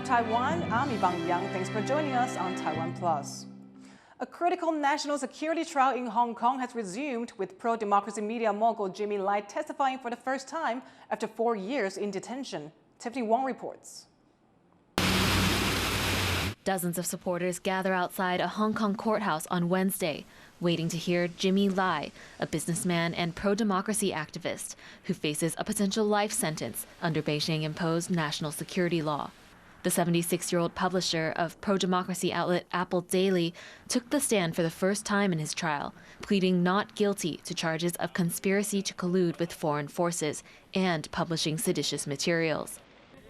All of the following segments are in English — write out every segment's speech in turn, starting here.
Taiwan, I'm Yvonne. Thanks for joining us on TaiwanPlus. A critical national security trial in Hong Kong has resumed, with pro-democracy media mogul Jimmy Lai testifying for the first time after 4 years in detention. Tiffany Wong reports. Dozens of supporters gather outside a Hong Kong courthouse on Wednesday, waiting to hear Jimmy Lai, a businessman and pro-democracy activist who faces a potential life sentence under Beijing-imposed national security law. The 76-year-old publisher of pro-democracy outlet Apple Daily took the stand for the first time in his trial, pleading not guilty to charges of conspiracy to collude with foreign forces and publishing seditious materials.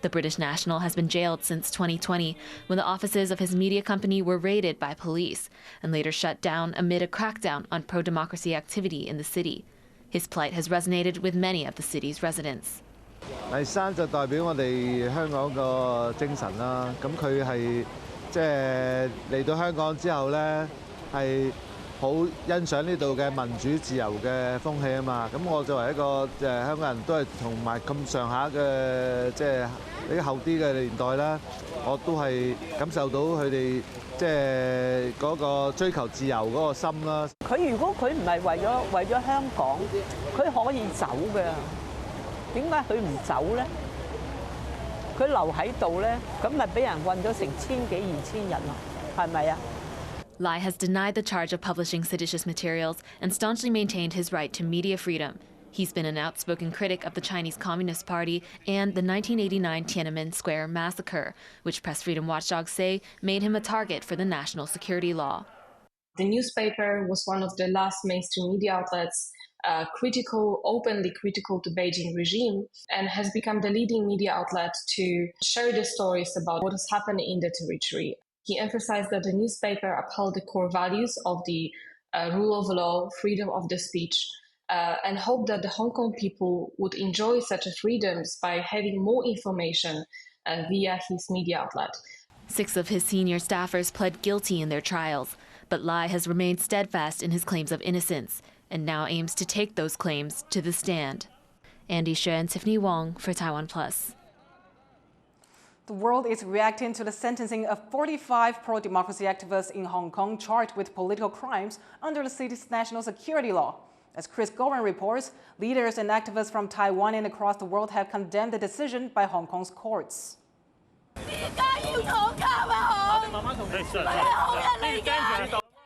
The British national has been jailed since 2020, when the offices of his media company were raided by police and later shut down amid a crackdown on pro-democracy activity in the city. His plight has resonated with many of the city's residents. 第三就代表我哋香港個精神啦。咁佢係即係嚟到香港之後咧，係好欣賞呢度嘅民主自由嘅風氣啊嘛。咁我作為一個香港人，都係同埋咁上下嘅即係比較後啲嘅年代啦，我都係感受到佢哋即係嗰個追求自由嗰個心啦。佢如果佢唔係為咗香港，佢可以走嘅。 點解佢唔走咧？佢留喺度咧，咁咪俾人韞咗成千幾2000人咯，係咪啊？ Lai has denied the charge of publishing seditious materials and staunchly maintained his right to media freedom. He's been an outspoken critic of the Chinese Communist Party and the 1989 Tiananmen Square massacre, which press freedom watchdogs say made him a target for the national security law. The newspaper was one of the last mainstream media outlets openly critical to Beijing regime, and has become the leading media outlet to show the stories about what is happening in the territory. He emphasized that the newspaper upheld the core values of the rule of law, freedom of the speech, and hoped that the Hong Kong people would enjoy such freedoms by having more information via his media outlet. 6 of his senior staffers pled guilty in their trials, but Lai has remained steadfast in his claims of innocence and now aims to take those claims to the stand. Andy Xue and Tiffany Wong for TaiwanPlus. The world is reacting to the sentencing of 45 pro-democracy activists in Hong Kong charged with political crimes under the city's national security law. As Chris Gowan reports, leaders and activists from Taiwan and across the world have condemned the decision by Hong Kong's courts.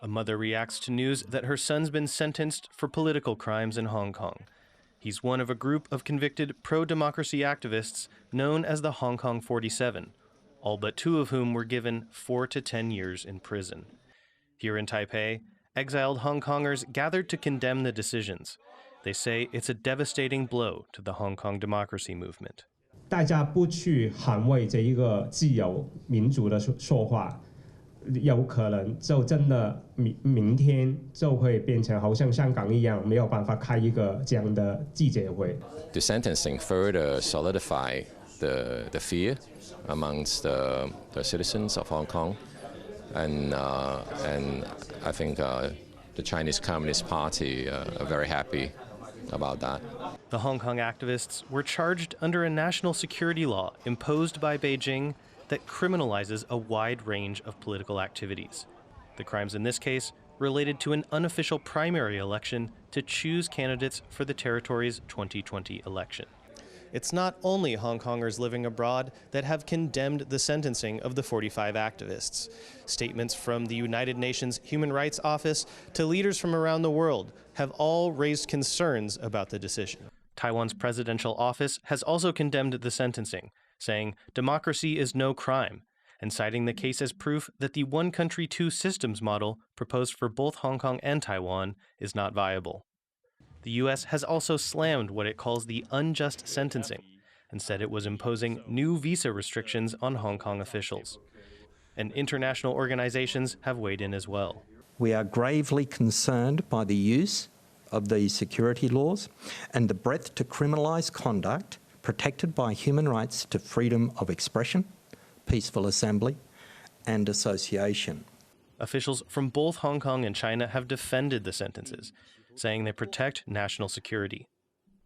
A mother reacts to news that her son's been sentenced for political crimes in Hong Kong. He's one of a group of convicted pro-democracy activists known as the Hong Kong 47, all but 2 of whom were given 4 to 10 years in prison. Here in Taipei, exiled Hong Kongers gathered to condemn the decisions. They say it's a devastating blow to the Hong Kong democracy movement. 大家不去捍衛這一個自由民主的說話。 有可能就真的明天就會變成好像香港一樣，沒有辦法開一個這樣的記者會。The sentencing further solidify the fear amongst the citizens of Hong Kong, and I think the Chinese Communist Party are very happy about that. The Hong Kong activists were charged under a national security law imposed by Beijing that criminalizes a wide range of political activities. The crimes in this case related to an unofficial primary election to choose candidates for the territory's 2020 election. It's not only Hong Kongers living abroad that have condemned the sentencing of the 45 activists. Statements from the United Nations Human Rights Office to leaders from around the world have all raised concerns about the decision. Taiwan's presidential office has also condemned the sentencing, saying democracy is no crime, and citing the case as proof that the one country, two systems model proposed for both Hong Kong and Taiwan is not viable. The U.S. has also slammed what it calls the unjust sentencing and said it was imposing new visa restrictions on Hong Kong officials. And international organizations have weighed in as well. We are gravely concerned by the use of these security laws and the breadth to criminalise conduct protected by human rights to freedom of expression, peaceful assembly, and association. Officials from both Hong Kong and China have defended the sentences, saying they protect national security.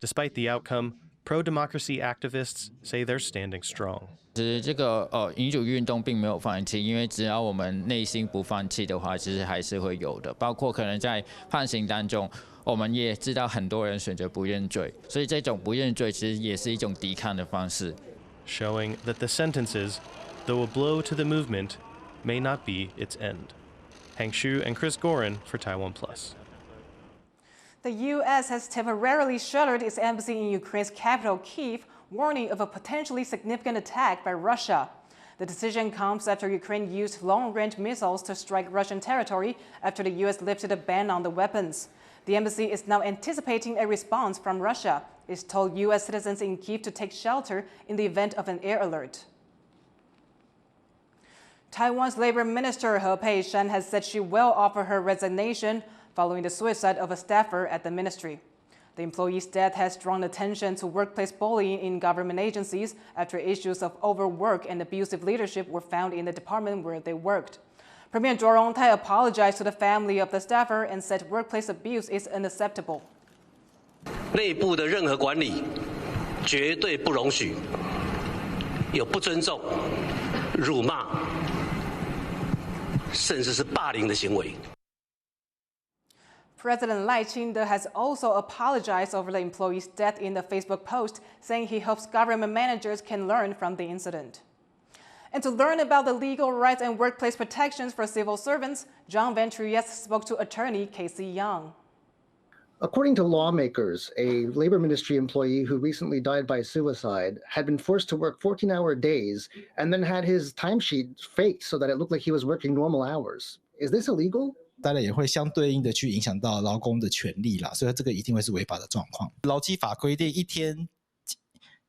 Despite the outcome, pro-democracy activists say they're standing strong. 其实这个民主运动并没有放弃，因为只要我们内心不放弃的话，其实还是会有的。包括可能在判刑当中，我们也知道很多人选择不认罪，所以这种不认罪其实也是一种抵抗的方式。Showing that the sentences, though a blow to the movement, may not be its end. Hank Xu and Chris Gorin for TaiwanPlus. The U.S. has temporarily shuttered its embassy in Ukraine's capital, Kyiv, warning of a potentially significant attack by Russia. The decision comes after Ukraine used long-range missiles to strike Russian territory after the U.S. lifted a ban on the weapons. The embassy is now anticipating a response from Russia. It's told U.S. citizens in Kyiv to take shelter in the event of an air alert. Taiwan's Labor Minister He Pei-shan has said she will offer her resignation following the suicide of a staffer at the ministry. The employee's death has drawn attention to workplace bullying in government agencies after issues of overwork and abusive leadership were found in the department where they worked. Premier Zhou Rongtai apologized to the family of the staffer and said workplace abuse is unacceptable. 内部的任何管理绝对不容许有不尊重、辱骂，甚至是霸凌的行为。 President Lai Ching-te has also apologized over the employee's death in a Facebook post, saying he hopes government managers can learn from the incident. And to learn about the legal rights and workplace protections for civil servants, John Van Trieste spoke to attorney Casey Young. According to Lawmakers, a labor ministry employee who recently died by suicide had been forced to work 14-hour days and then had his timesheet faked so that it looked like he was working normal hours. Is this illegal? 当然也会相对应的去影响到劳工的权利啦，所以这个一定会是违法的状况。劳基法规定一天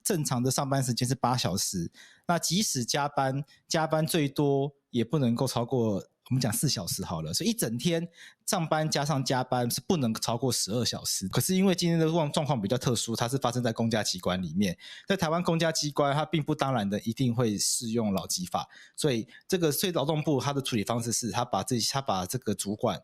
正常的上班时间是8小时，那即使加班最多也不能够超过我们讲4小时好了，所以一整天上班加上加班是不能超过12小时。可是因为今天的状况比较特殊，它是发生在公家机关里面，在台湾公家机关它并不当然的一定会适用劳基法，所以劳动部它的处理方式是他把这个主管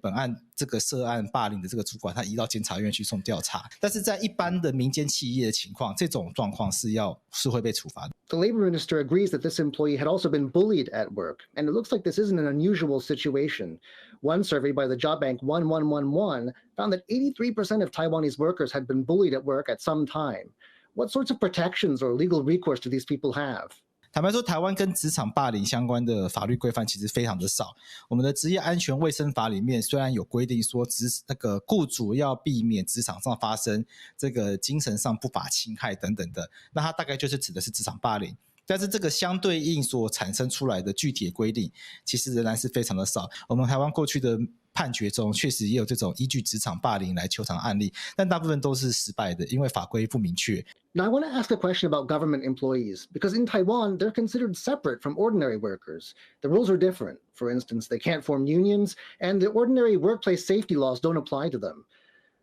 本案这个涉案霸凌的这个主管，他移到监察院去送调查。但是在一般的民间企业的情况，这种状况是会被处罚的。The labor minister agrees that this employee had also been bullied at work, and it looks like this isn't an unusual situation. One survey by the job bank 1111 found that 83% of Taiwanese workers had been bullied at work at some time. What sorts of protections or legal recourse do these people have? 坦白说，台湾跟职场霸凌相关的法律规范其实非常的少。我们的职业安全卫生法里面虽然有规定说那个雇主要避免职场上发生这个精神上不法侵害等等的，那它大概就是指的是职场霸凌。但是这个相对应所产生出来的具体的规定，其实仍然是非常的少。我们台湾过去的判决中确实也有这种依据职场霸凌来求偿案例，但大部分都是失败的，因为法规不明确。Now, I want to ask a question about government employees, because in Taiwan, they're considered separate from ordinary workers. The rules are different. For instance, they can't form unions, and the ordinary workplace safety laws don't apply to them.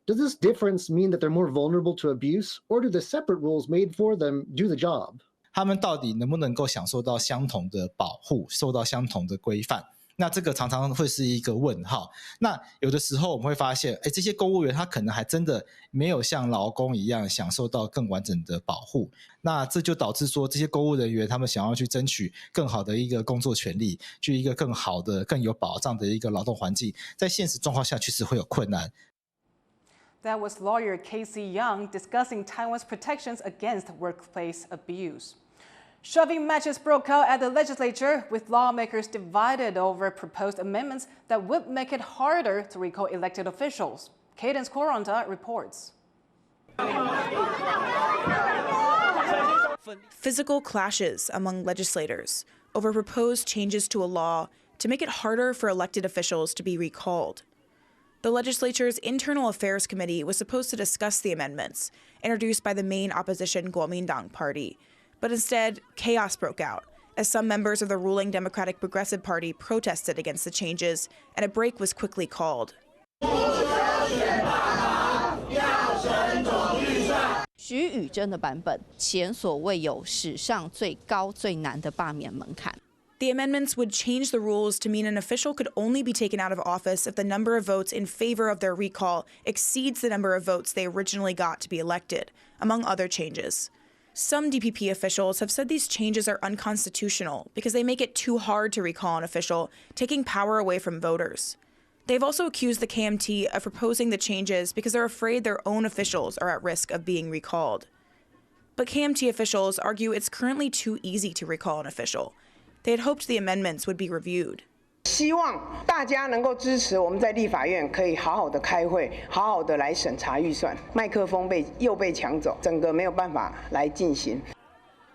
Does this difference mean that they're more vulnerable to abuse, or do the separate rules made for them do the job? 他们到底能不能够享受到相同的保护，受到相同的规范？那这个常常会是一个问号。那有的时候我们会发现，这些公务员他可能还真的没有像劳工一样享受到更完整的保护。那这就导致说，这些公务人员他们想要去争取更好的一个工作权利，去一个更好的、更有保障的一个劳动环境，在现实状况下确实会有困难。That was lawyer Casey Young discussing Taiwan's protections against workplace abuse. Shoving matches broke out at the legislature, with lawmakers divided over proposed amendments that would make it harder to recall elected officials. Cadence Coronta reports. Physical clashes among legislators over proposed changes to a law to make it harder for elected officials to be recalled. The legislature's Internal Affairs Committee was supposed to discuss the amendments, introduced by the main opposition Kuomintang Party. But instead, chaos broke out as some members of the ruling Democratic Progressive Party protested against the changes, and a break was quickly called. 徐宇珍的版本前所未有，史上最高最难的罢免门槛。The amendments would change the rules to mean an official could only be taken out of office if the number of votes in favor of their recall exceeds the number of votes they originally got to be elected, among other changes. Some DPP officials have said these changes are unconstitutional because they make it too hard to recall an official, taking power away from voters. They've also accused the KMT of proposing the changes because they're afraid their own officials are at risk of being recalled. But KMT officials argue it's currently too easy to recall an official. They had hoped the amendments would be reviewed. 希望大家能够支持我们在立法院可以好好的开会，好好的来审查预算。麦克风又被抢走，整个没有办法来进行。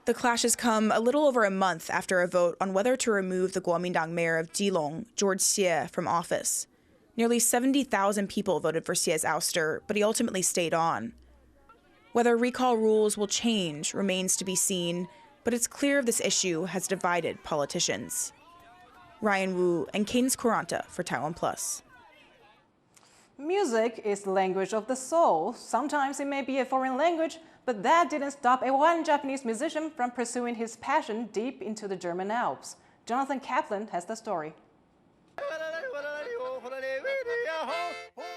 The clashes come a little over a month after a vote on whether to remove the Kuomintang mayor of Keelung, George Xie, from office. Nearly 70,000 people voted for Xie's ouster, but he ultimately stayed on. Whether recall rules will change remains to be seen, but it's clear this issue has divided politicians. Ryan Wu and Cadence Quaranta for TaiwanPlus. Music is the language of the soul. Sometimes it may be a foreign language, but that didn't stop one Japanese musician from pursuing his passion deep into the German Alps. Jonathan Kaplan has the story.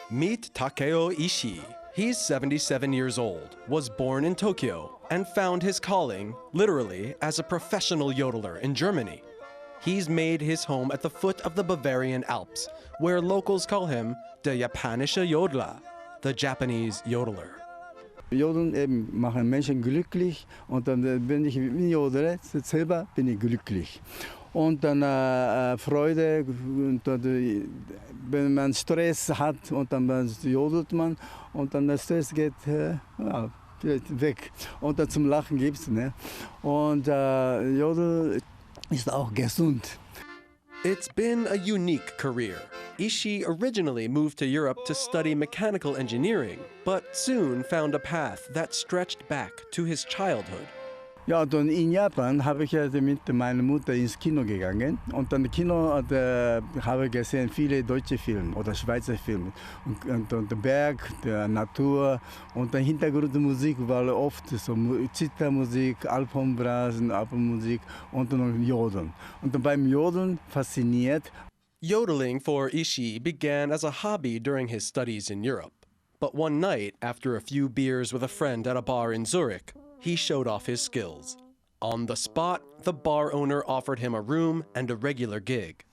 Meet Takeo Ishii. He's 77 years old, was born in Tokyo, and found his calling, literally, as a professional yodeler in Germany. He's made his home at the foot of the Bavarian Alps, where locals call him der japanische Yodeler, the Japanese yodeler. Jodeln machen Menschen glücklich und dann, wenn ich jodele, selber bin ich glücklich. Und dann Freude, und wenn man Stress hat und dann jodelt man und dann der Stress geht weg und dann zum Lachen gibt's, ne? Und Jodel ist auch gesund. It's been a unique career. Ishii originally moved to Europe to study mechanical engineering, but soon found a path that stretched back to his childhood. Ja, dann in Japan habe ich mit meiner Mutter ins Kino gegangen und dann im Kino habe ich gesehen viele deutsche Filme oder Schweizer Filme und der Berg, der Natur und der Hintergrundmusik war oft so Zittermusik, Alpenbrasen, Alpenmusik und dann Jodeln. Und dann beim Jodeln fasziniert. Yodeling for Ishii began as a hobby during his studies in Europe. But one night, after a few beers with a friend at a bar in Zurich, he showed off his skills. On the spot, the bar owner offered him a room and a regular gig.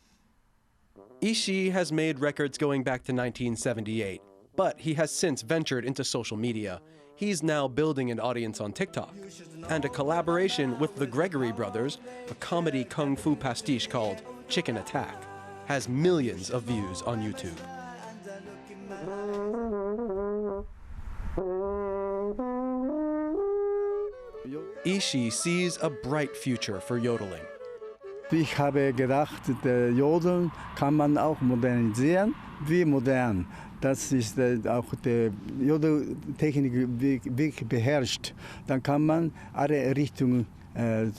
Ishii has made records going back to 1978, but he has since ventured into social media. He's now building an audience on TikTok, and a collaboration with the Gregory brothers, a comedy kung fu pastiche called Chicken Attack, has millions of views on YouTube. Ishii sees a bright future for yodeling. Ich habe gedacht, der Jodeln kann man auch modernisieren, wie modern. Das ist auch die Jodeltechnik wirklich beherrscht. Dann kann man alle Richtungen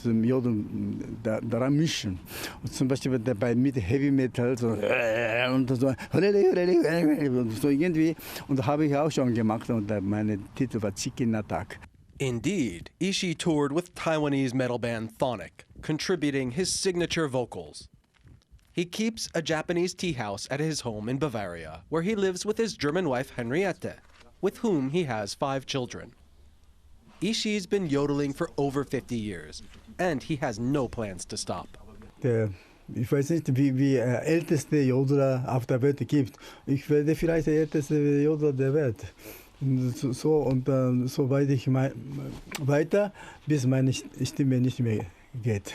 zum Jodeln daran mischen. Und zum Beispiel mit Heavy Metal so, und so irgendwie. Und das habe ich auch schon gemacht und mein Titel war Chicken Attack. Indeed, Ishii toured with Taiwanese metal band Thonic, contributing his signature vocals. He keeps a Japanese tea house at his home in Bavaria, where he lives with his German wife Henriette, with whom he has 5 children. Ishii's been yodeling for over 50 years, and he has no plans to stop. Ich weiß nicht, wie älteste Jodeler auf der Welt gibt. Ich werde vielleicht der älteste Jodeler der Welt. So und so weit ich weiter, bis meine Stimme nicht mehr geht.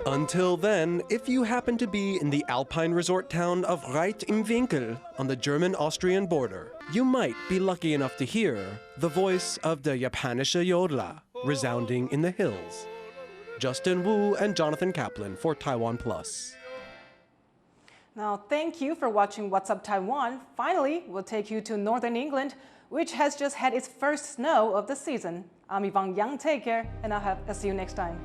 Until then, if you happen to be in the alpine resort town of Reit im Winkel on the German-Austrian border, you might be lucky enough to hear the voice of the japanische Yodeler resounding in the hills. Justin Wu and Jonathan Kaplan for TaiwanPlus. Now, thank you for watching What's Up Taiwan. Finally, we'll take you to Northern England, which has just had its first snow of the season. I'm Yvonne Yang. Take care, and I'll see you next time.